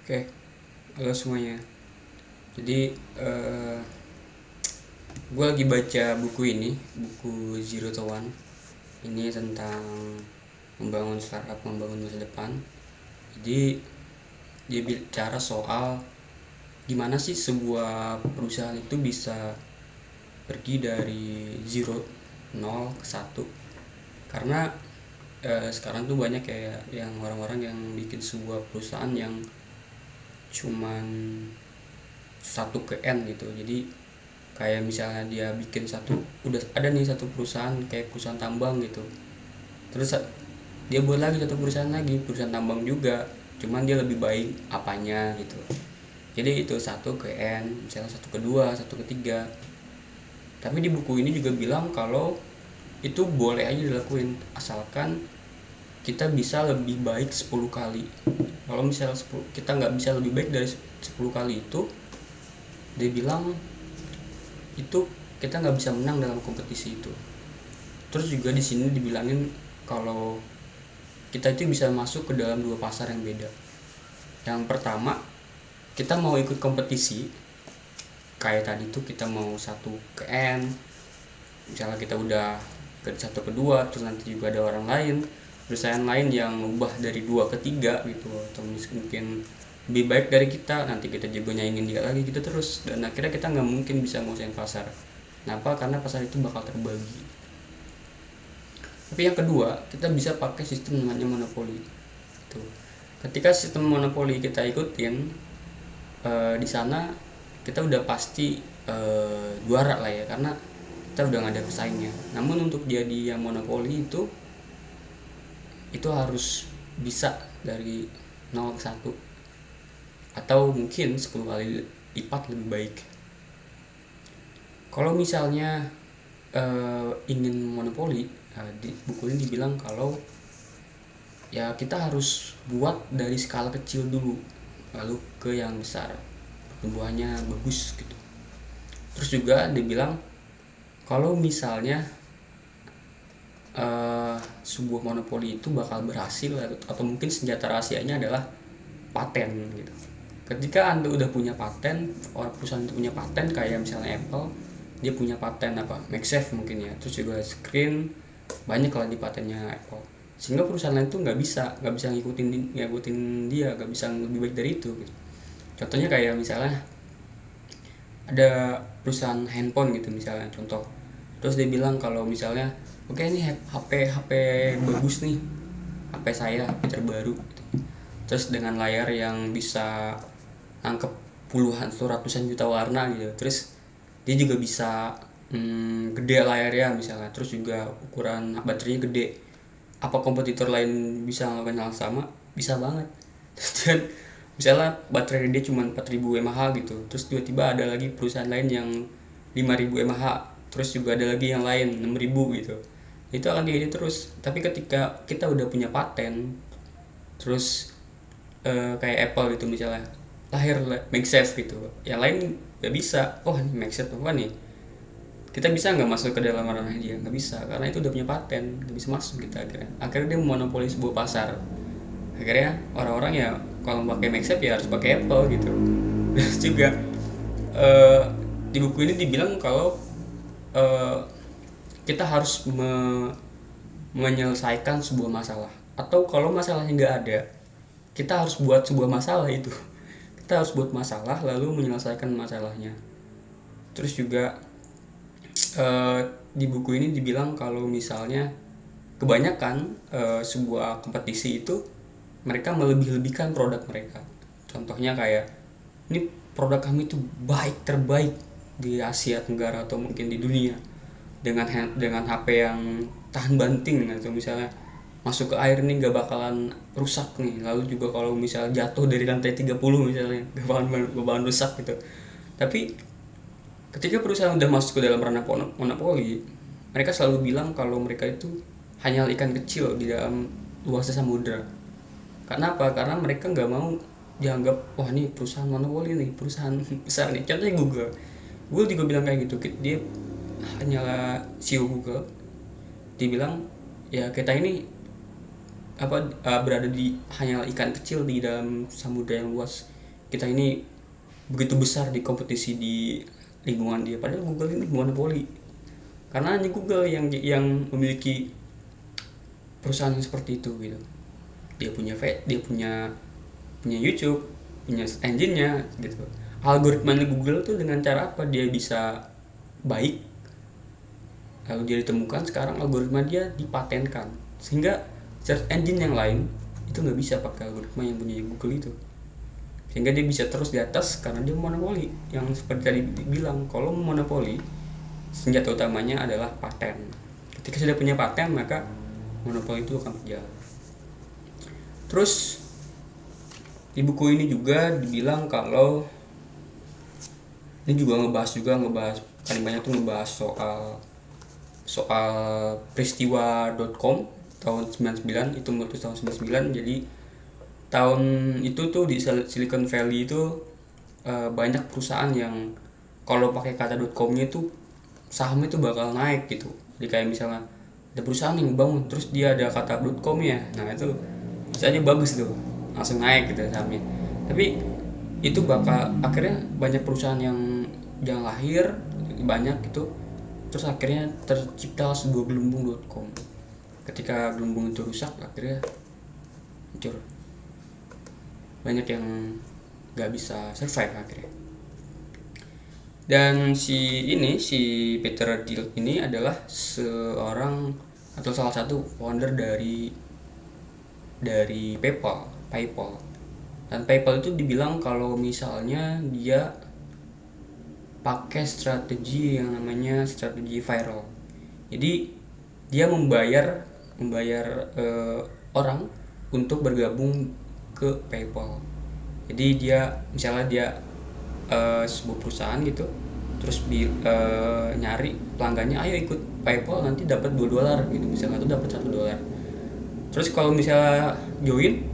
Oke, halo semuanya. Jadi gue lagi baca buku ini, buku Zero to One. Ini tentang membangun startup, membangun masa depan. Jadi dia bicara soal gimana sih sebuah perusahaan itu bisa pergi dari zero, nol ke satu. Karena sekarang tuh banyak kayak yang orang-orang yang bikin sebuah perusahaan yang cuman satu ke n gitu. Jadi kayak misalnya dia bikin satu, udah ada nih satu perusahaan kayak perusahaan tambang gitu, terus dia buat lagi satu perusahaan lagi, perusahaan tambang juga, cuman dia lebih baik apanya gitu. Jadi itu satu ke n, misalnya satu ke dua, satu ke tiga. Tapi di buku ini juga bilang kalau itu boleh aja dilakuin asalkan kita bisa lebih baik 10 kali. Kalau misalnya 10, kita nggak bisa lebih baik dari 10 kali itu, dia bilang itu kita nggak bisa menang dalam kompetisi itu. Terus juga di sini dibilangin kalau kita itu bisa masuk ke dalam dua pasar yang beda. Yang pertama, kita mau ikut kompetisi, kayak tadi tuh kita mau satu ke n, misalnya kita udah ke satu ke dua, terus nanti juga ada orang lain, perusahaan lain yang ubah dari dua ke tiga gitu, atau mungkin lebih baik dari kita, nanti kita juga nyaingin dia lagi gitu terus, dan akhirnya kita nggak mungkin bisa nguasain pasar. Kenapa? Karena pasar itu bakal terbagi. Tapi yang kedua, kita bisa pakai sistem namanya monopoli. Tuh. Ketika sistem monopoli kita ikutin, di sana kita udah pasti juara lah ya, karena kita udah nggak ada pesaingnya. Namun untuk jadi yang monopoli itu harus bisa dari 0 ke 1, atau mungkin 10 kali lipat lebih baik. Kalau misalnya ingin monopoli, di buku ini dibilang kalau ya kita harus buat dari skala kecil dulu, lalu ke yang besar, pertumbuhannya bagus gitu. Terus juga dibilang kalau misalnya sebuah monopoli itu bakal berhasil, atau mungkin senjata rahasianya adalah paten gitu. Ketika Anda udah punya paten, orang perusahaan itu punya paten, kayak misalnya Apple, dia punya paten apa, MagSafe mungkin ya, terus juga screen, banyak lah di patennya Apple, sehingga perusahaan lain tuh nggak bisa ngikutin dia, nggak bisa lebih baik dari itu gitu. Contohnya kayak misalnya ada perusahaan handphone gitu misalnya, contoh, terus dia bilang kalau misalnya oke, ini HP HP bagus nih, HP saya HP terbaru gitu. Terus dengan layar yang bisa nangkep puluhan atau ratusan juta warna gitu, terus dia juga bisa gede layarnya misalnya, terus juga ukuran baterainya gede. Apa kompetitor lain bisa ngelakuin hal sama? Bisa banget. Dan misalnya baterai dia cuma 4000 mAh gitu, terus tiba-tiba ada lagi perusahaan lain yang 5000 mAh, terus juga ada lagi yang lain 6000 gitu. Itu akan diedit terus. Tapi ketika kita udah punya paten, terus kayak Apple gitu misalnya, lahir MagSafe gitu, yang lain nggak bisa. Oh, ini MagSafe apa nih, kita bisa nggak masuk ke dalam ranah dia? Nggak bisa, karena itu udah punya paten, nggak bisa masuk kita. Akhirnya dia monopoli sebuah pasar. Akhirnya orang-orang ya kalau pakai MagSafe ya harus pakai Apple gitu. Terus juga eh, di buku ini dibilang kalau eh, kita harus menyelesaikan sebuah masalah, atau kalau masalahnya nggak ada, kita harus buat sebuah masalah itu. Kita harus buat masalah lalu menyelesaikan masalahnya. Terus juga eh, di buku ini dibilang kalau misalnya kebanyakan sebuah kompetisi itu mereka melebih-lebihkan produk mereka. Contohnya kayak, ini produk kami itu baik, terbaik di Asia Tenggara atau mungkin di dunia, dengan HP yang tahan banting, atau misalnya masuk ke air nih gak bakalan rusak nih, lalu juga kalau misalnya jatuh dari lantai 30 misalnya gak bakalan rusak gitu. Tapi ketika perusahaan udah masuk ke dalam ranah monopoli, mereka selalu bilang kalau mereka itu hanya ikan kecil di dalam luasnya samudra. Karena apa? Karena mereka nggak mau dianggap, wah ini perusahaan monopoli nih, perusahaan besar nih. Contohnya Google. Google juga bilang kayak gitu. Dia hanyalah CEO Google. Dia bilang ya kita ini berada di hanya ikan kecil di dalam samudra yang luas. Kita ini begitu besar di kompetisi di lingkungan dia, padahal Google ini monopoli, karena hanya Google yang memiliki perusahaan seperti itu gitu. Dia punya YouTube, punya engine-nya gitu. Algoritma Google tuh dengan cara apa dia bisa baik, lalu dia ditemukan, sekarang algoritma dia dipatenkan, sehingga search engine yang lain itu nggak bisa pakai algoritma yang punya Google itu, sehingga dia bisa terus di atas karena dia monopoli. Yang seperti tadi bilang, kalau monopoli senjata utamanya adalah paten. Ketika sudah punya paten, maka monopoli itu akan berjalan. Terus di buku ini juga dibilang kalau ini juga ngebahas paling banyak tuh ngebahas soal peristiwa.com tahun 99, itu meletus tahun 99. Jadi tahun itu tuh di Silicon Valley itu banyak perusahaan yang kalau pakai kata .com-nya itu sahamnya itu bakal naik gitu. Jadi kayak misalnya ada perusahaan yang bangun terus dia ada kata .com ya, nah itu misalnya bagus tuh langsung naik gitu sahamnya. Tapi itu bakal akhirnya banyak perusahaan yang lahir banyak gitu, terus akhirnya tercipta sebuah gelembung.com. Ketika gelembung itu rusak, akhirnya hancur, banyak yang nggak bisa survive akhirnya. Dan si Peter Thiel ini adalah seorang atau salah satu founder dari PayPal. Dan PayPal itu dibilang kalau misalnya dia pakai strategi yang namanya strategi viral. Jadi dia membayar orang untuk bergabung ke PayPal. Jadi dia misalnya dia sebuah perusahaan gitu, terus nyari pelanggannya, ayo ikut PayPal nanti dapat $2 gitu, misalnya itu dapat $1. Terus kalau misalnya join,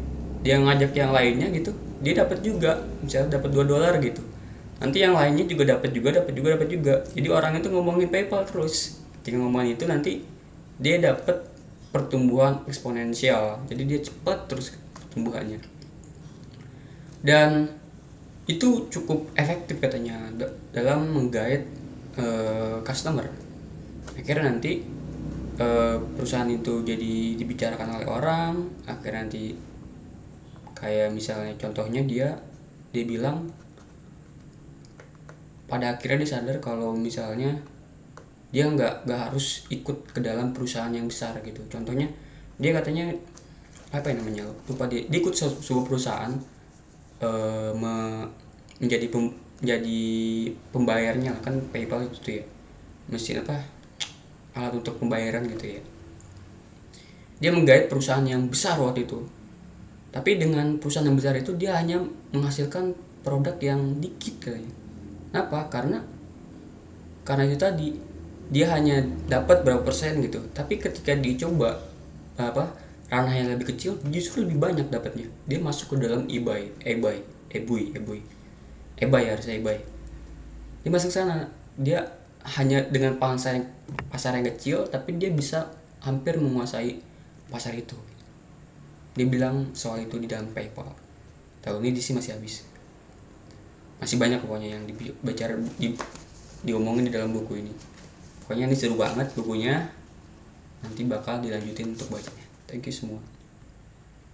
dia ngajak yang lainnya gitu, dia dapat juga, misalnya dapat $2 gitu. Nanti yang lainnya juga dapat juga. Jadi orang itu ngomongin PayPal terus. Ketika ngomongin itu nanti dia dapat pertumbuhan eksponensial. Jadi dia cepat terus pertumbuhannya. Dan itu cukup efektif katanya dalam menggait customer. Akhirnya nanti perusahaan itu jadi dibicarakan oleh orang. Akhirnya nanti kayak misalnya contohnya dia bilang pada akhirnya dia sadar kalau misalnya dia nggak harus ikut ke dalam perusahaan yang besar gitu. Contohnya dia katanya apa yang namanya lupa, dia ikut sebuah perusahaan menjadi pembayarnya kan, PayPal itu ya mesin alat untuk pembayaran gitu ya. Dia menggait perusahaan yang besar waktu itu, tapi dengan perusahaan yang besar itu dia hanya menghasilkan produk yang dikit kayaknya. Kenapa? Karena itu tadi dia hanya dapat berapa persen gitu, tapi ketika dicoba ranah yang lebih kecil justru lebih banyak dapatnya. Dia masuk ke dalam eBay. Dia masuk sana, dia hanya dengan pasar yang kecil, tapi dia bisa hampir menguasai pasar itu. Dia bilang soal itu di dalam PayPal. Tahun ini sih masih habis. Masih banyak pokoknya yang diomongin di dalam buku ini. Pokoknya ini seru banget bukunya. Nanti bakal dilanjutin untuk bacanya. Thank you semua.